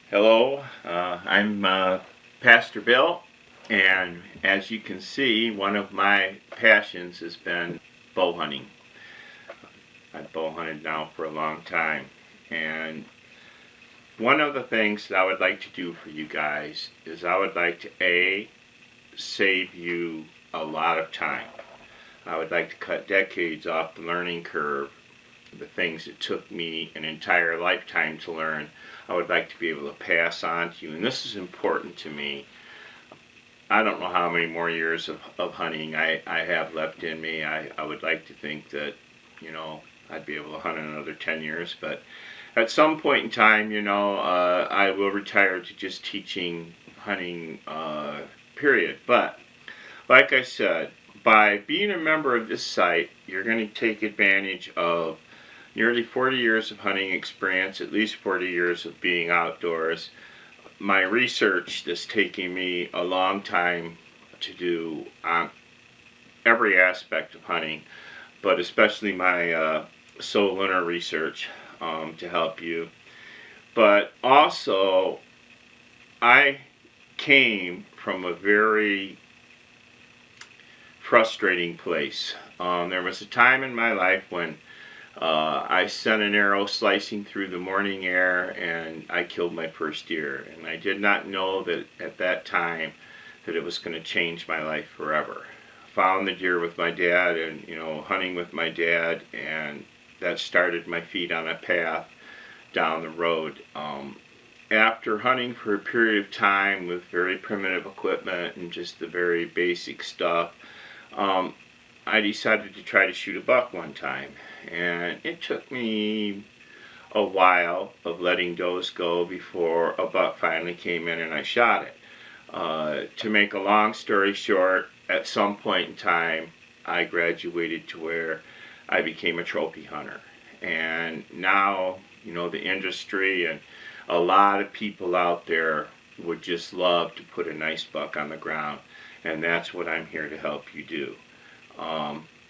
Hello, I'm Pastor Bill, and as you can see, one of my passions has been bow hunting. I've bow hunted now for a long time, and one of the things that I would like to do for you guys is I would like to save you a lot of time. I would like to cut decades off the learning curve, the things it took me an entire lifetime to learn. I would like to be able to pass on to you, and this is important to me. I don't know how many more years of hunting I have left in me. I would like to think that, I'd be able to hunt another 10 years, but at some point in time, I will retire to just teaching hunting, period. But, like I said, by being a member of this site, you're going to take advantage of nearly 40 years of hunting experience, at least 40 years of being outdoors, my research that's taking me a long time to do on every aspect of hunting, but especially my sole lunar research to help you. But also, I came from a very frustrating place. There was a time in my life when I sent an arrow slicing through the morning air and I killed my first deer. And I did not know that at that time that it was going to change my life forever. Found the deer with my dad and, hunting with my dad, and that started my feet on a path down the road. After hunting for a period of time with very primitive equipment and just the very basic stuff, I decided to try to shoot a buck one time, and it took me a while of letting does go before a buck finally came in and I shot it. To make a long story short, at some point in time, I graduated to where I became a trophy hunter, and now the industry and a lot of people out there would just love to put a nice buck on the ground, and that's what I'm here to help you do.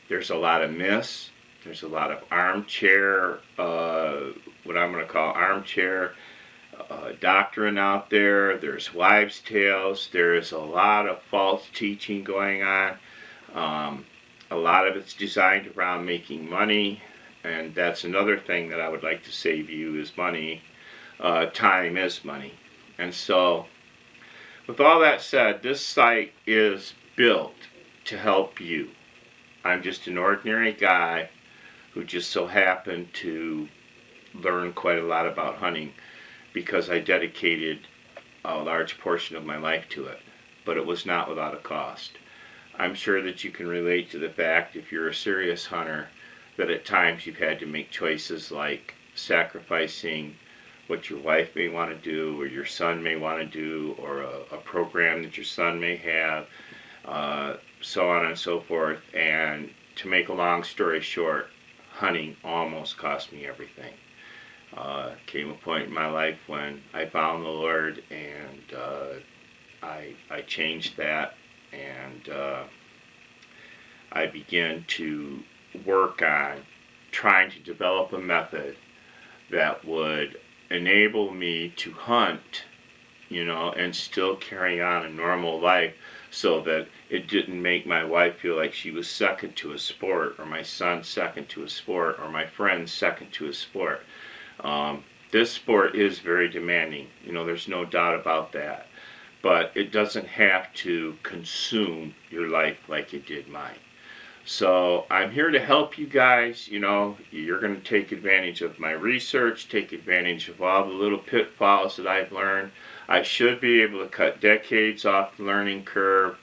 There's a lot of myths. There's a lot of armchair, what I'm going to call armchair doctrine out there. There's wives' tales. There's a lot of false teaching going on. A lot of it's designed around making money, and that's another thing that I would like to save you is money. Time is money. And so, with all that said, this site is built to help you. I'm just an ordinary guy who just so happened to learn quite a lot about hunting because I dedicated a large portion of my life to it. But it was not without a cost. I'm sure that you can relate to the fact, if you're a serious hunter, that at times you've had to make choices like sacrificing what your wife may want to do or your son may want to do, or a program that your son may have, so on and so forth. And to make a long story short, hunting almost cost me everything. Came a point in my life when I found the Lord, and I changed that, and I began to work on trying to develop a method that would enable me to hunt, and still carry on a normal life, so that it didn't make my wife feel like she was second to a sport, or my son second to a sport, or my friend second to a sport. This sport is very demanding, there's no doubt about that. But it doesn't have to consume your life like it did mine. So I'm here to help you guys. You're going to take advantage of my research, take advantage of all the little pitfalls that I've learned. I should be able to cut decades off the learning curve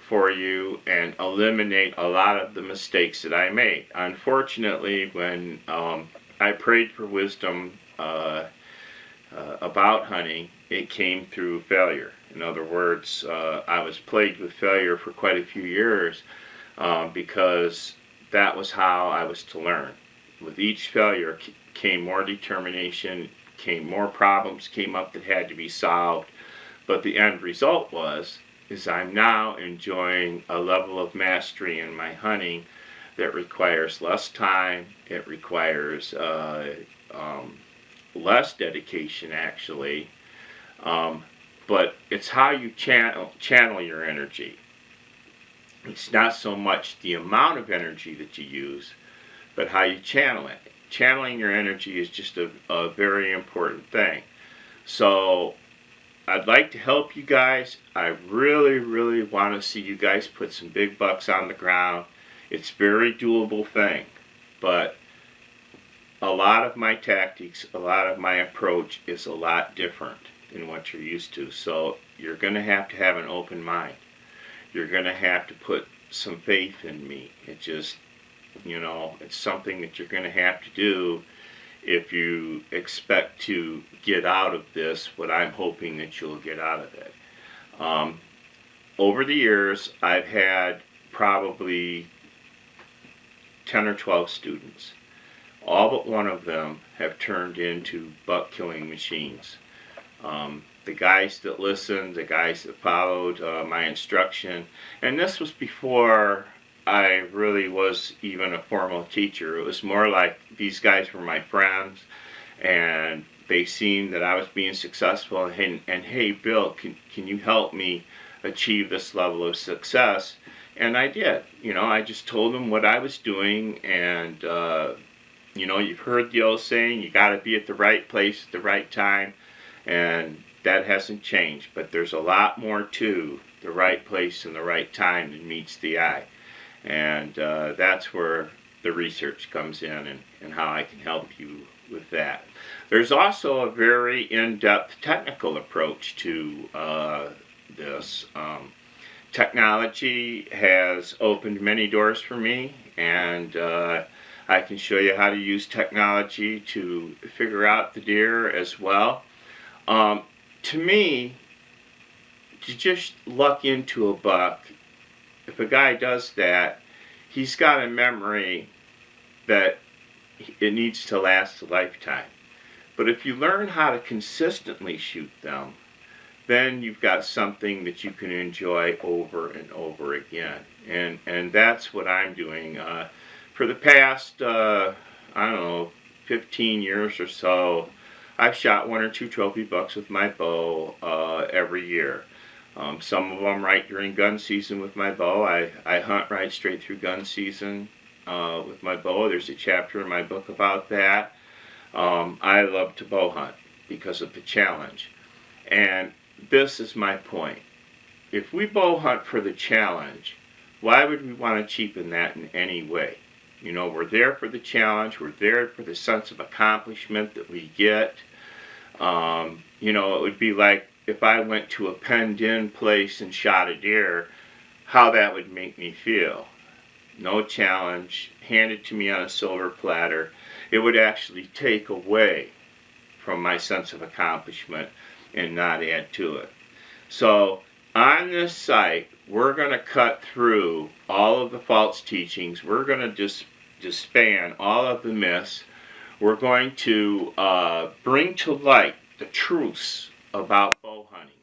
for you and eliminate a lot of the mistakes that I made. Unfortunately, when I prayed for wisdom about hunting, it came through failure. In other words, I was plagued with failure for quite a few years, because that was how I was to learn. With each failure came more determination, came more problems came up that had to be solved. But the end result is I'm now enjoying a level of mastery in my hunting that requires less time. It requires less dedication, actually. But it's how you channel your energy. It's not so much the amount of energy that you use, but how you channel it. Channeling your energy is just a very important thing. So I'd like to help you guys. I really, really want to see you guys put some big bucks on the ground. It's a very doable thing, but a lot of my tactics, a lot of my approach is a lot different than what you're used to. So you're going to have an open mind. You're going to have to put some faith in me. It just, it's something that you're going to have to do if you expect to get out of this what I'm hoping that you'll get out of it. Over the years, I've had probably 10 or 12 students. All but one of them have turned into buck killing machines. The guys that listened, the guys that followed my instruction, and this was before I really was even a formal teacher. It was more like these guys were my friends, and they seen that I was being successful, and hey, Bill, can you help me achieve this level of success? And I did. I just told them what I was doing, and you've heard the old saying, you got to be at the right place at the right time, and that hasn't changed. But there's a lot more to the right place and the right time than meets the eye. And that's where the research comes in, and how I can help you with that. There's also a very in-depth technical approach to this. Technology has opened many doors for me, and I can show you how to use technology to figure out the deer as well. To me, to just luck into a buck, if a guy does that, he's got a memory that it needs to last a lifetime. But if you learn how to consistently shoot them, then you've got something that you can enjoy over and over again. And that's what I'm doing. For the past, 15 years or so, I've shot 1 or 2 trophy bucks with my bow every year. Some of them right during gun season with my bow. I hunt right straight through gun season with my bow. There's a chapter in my book about that. I love to bow hunt because of the challenge. And this is my point. If we bow hunt for the challenge, why would we want to cheapen that in any way? We're there for the challenge. We're there for the sense of accomplishment that we get. It would be like if I went to a penned-in place and shot a deer, how that would make me feel. No challenge, handed to me on a silver platter. It would actually take away from my sense of accomplishment and not add to it. So on this site, we're going to cut through all of the false teachings. We're going to disband all of the myths. We're going to bring to light the truths about bow hunting.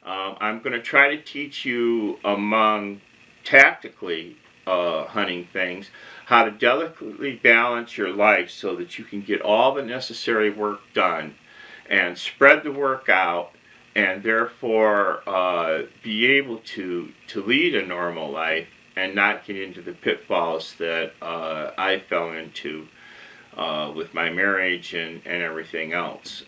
I'm going to try to teach you among tactically hunting things how to delicately balance your life so that you can get all the necessary work done and spread the work out, and therefore be able to lead a normal life and not get into the pitfalls that I fell into with my marriage and everything else.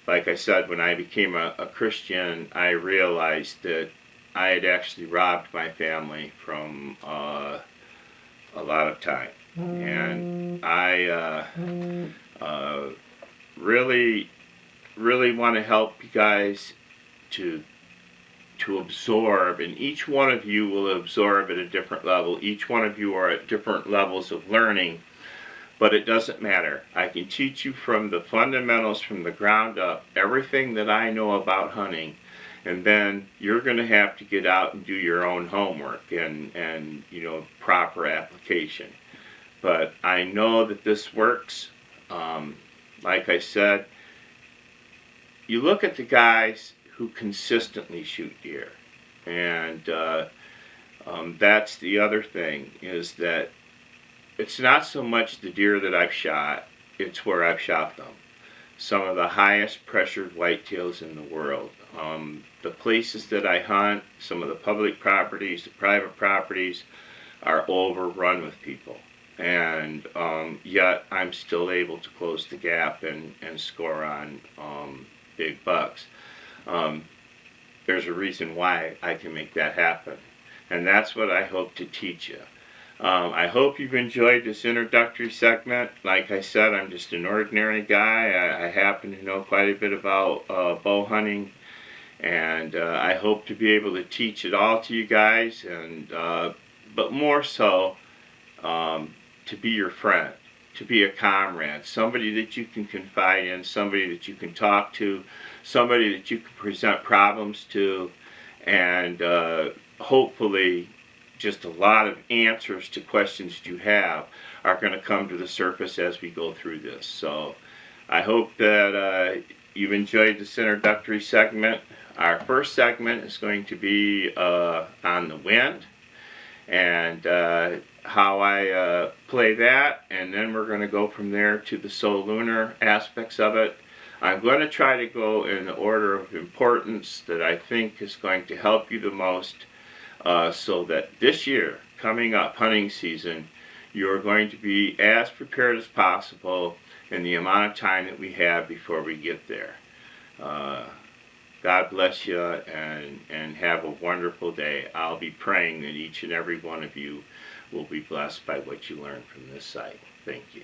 Like I said, when I became a Christian, I realized that I had actually robbed my family from a lot of time. And I really want to help you guys to absorb, and each one of you will absorb at a different level. Each one of you are at different levels of learning, but it doesn't matter. I can teach you from the fundamentals, from the ground up, everything that I know about hunting, and then you're going to have to get out and do your own homework and proper application. But I know that this works. Like I said, you look at the guys who consistently shoot deer, and that's the other thing, is that it's not so much the deer that I've shot, it's where I've shot them. some of the highest pressured whitetails in the world. The places that I hunt, some of the public properties, the private properties, are overrun with people. And yet I'm still able to close the gap and score on big bucks. There's a reason why I can make that happen. And that's what I hope to teach you. I hope you've enjoyed this introductory segment. Like I said, I'm just an ordinary guy. I happen to know quite a bit about bow hunting, and I hope to be able to teach it all to you guys, and but more so to be your friend, to be a comrade, somebody that you can confide in, somebody that you can talk to, somebody that you can present problems to, and hopefully just a lot of answers to questions that you have are going to come to the surface as we go through this. So I hope that you've enjoyed this introductory segment. Our first segment is going to be on the wind and how I play that, and then we're going to go from there to the solar aspects of it. I'm going to try to go in the order of importance that I think is going to help you the most, so that this year, coming up, hunting season, you're going to be as prepared as possible in the amount of time that we have before we get there. God bless you, and have a wonderful day. I'll be praying that each and every one of you will be blessed by what you learn from this site. Thank you.